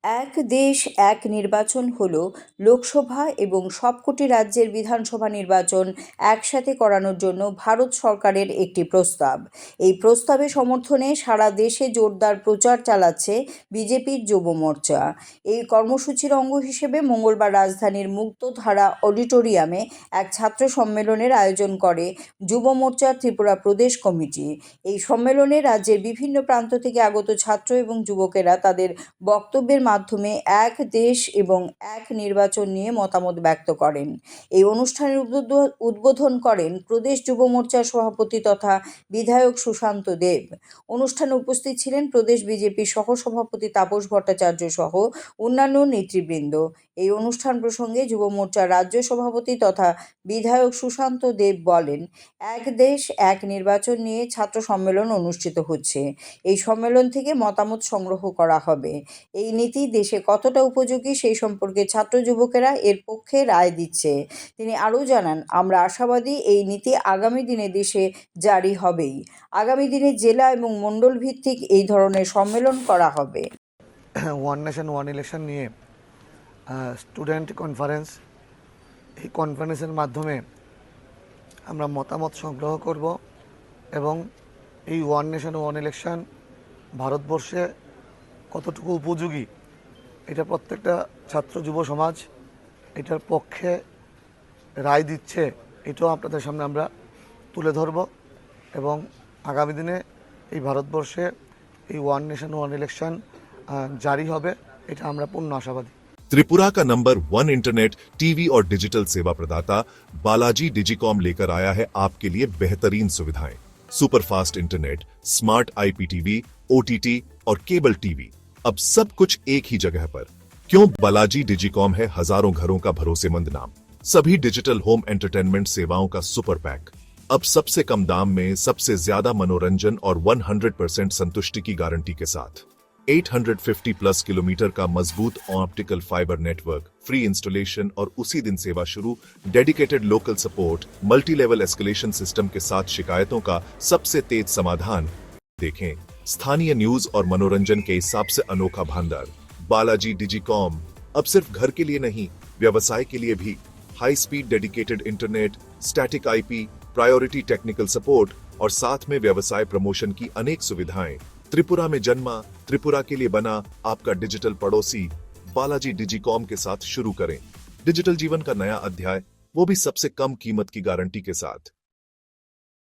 এক দেশ এক নির্বাচন হল লোকসভা এবং সবকটি রাজ্যের বিধানসভা নির্বাচন একসাথে করানোর জন্য ভারত সরকারের একটি প্রস্তাব। এই প্রস্তাবে সমর্থনে সারা দেশে জোরদার প্রচার চালাচ্ছে বিজেপির যুব মোর্চা। এই কর্মসূচির অঙ্গ হিসেবে মঙ্গলবার রাজধানীর মুক্তধারা অডিটোরিয়ামে এক ছাত্র সম্মেলনের আয়োজন করে যুব মোর্চার ত্রিপুরা প্রদেশ কমিটি। এই সম্মেলনে রাজ্যের বিভিন্ন প্রান্ত থেকে আগত ছাত্র এবং যুবকেরা তাদের বক্তব্যের মাধ্যমে এক দেশ এবং এক নির্বাচন নিয়ে মতামত ব্যক্ত করেন। এই অনুষ্ঠানের উদ্বোধন করেন প্রদেশ যুব মোর্চার সভাপতি তথা বিধায়ক সুশান্ত দেব। অনুষ্ঠানে উপস্থিত ছিলেন প্রদেশ বিজেপি সহসভাপতি তাপস ভট্টাচার্য সহ অন্যান্য নেতৃবৃন্দ। এই অনুষ্ঠান প্রসঙ্গে যুব মোর্চার রাজ্য সভাপতি তথা বিধায়ক সুশান্ত দেব বলেন, এক দেশ এক নির্বাচন নিয়ে ছাত্র সম্মেলন অনুষ্ঠিত হচ্ছে। এই সম্মেলন থেকে মতামত সংগ্রহ করা হবে। এই নীতি দেশে কতটা উপযোগী সেই সম্পর্কে ছাত্র যুবকেরা এর পক্ষে রায় দিচ্ছে। তিনি আরও জানান, আমরা আশাবাদী এই নীতি আগামী দিনে দেশে জারি হবেই। আগামী দিনে জেলা এবং মণ্ডল ভিত্তিক এই ধরনের সম্মেলন করা হবে। ওয়ান নেশন ওয়ান ইলেকশন নিয়ে স্টুডেন্ট কনফারেন্স, এই কনফারেন্সের মাধ্যমে আমরা মতামত সংগ্রহ করব এবং এই ওয়ান নেশন ওয়ান ইলেকশন ভারতবর্ষে কতটুকু উপযোগী এটা প্রত্যেকটা ছাত্র যুব সমাজ এটার পক্ষে রায় দিচ্ছে, এটাও আপনাদের সামনে আমরা তুলে ধরব এবং আগামী দিনে এই ভারতবর্ষে এই ওয়ান নেশন ওয়ান ইলেকশন জারি হবে, এটা আমরা পূর্ণ আশাবাদী। त्रिपुरा का नंबर 1 इंटरनेट, टीवी और डिजिटल सेवा प्रदाता बालाजी डिजिकॉम लेकर आया है आपके लिए बेहतरीन सुविधाएं। Superfast internet, smart IPTV, OTT और केबल टीवी, अब सब कुछ एक ही जगह पर। क्यों? बालाजी डिजिकॉम है हजारों घरों का भरोसेमंद नाम। सभी डिजिटल होम एंटरटेनमेंट सेवाओं का सुपर पैक, अब सबसे कम दाम में सबसे ज्यादा मनोरंजन और 100% संतुष्टि की गारंटी के साथ। 850 प्लस किलोमीटर का मजबूत optical fibre network, free installation और उसी दिन सेवा शुरू। Dedicated local support, multi level escalation system के साथ शिकायतों का सबसे तेज समाधान। देखें, स्थानीय न्यूज और मनोरंजन के हिसाब से अनोखा भंडार। बालाजी डिजिकॉम अब सिर्फ घर के लिए नहीं, व्यवसाय के लिए भी। High speed dedicated internet, static IP, priority technical support और साथ में व्यवसाय प्रमोशन की अनेक सुविधाएं। त्रिपुरा में जन्मा, त्रिपुरा के लिए बना आपका डिजिटल पड़ोसी बालाजी डिजिकॉम के साथ शुरू करें डिजिटल जीवन का नया अध्याय, वो भी सबसे कम कीमत की गारंटी के साथ।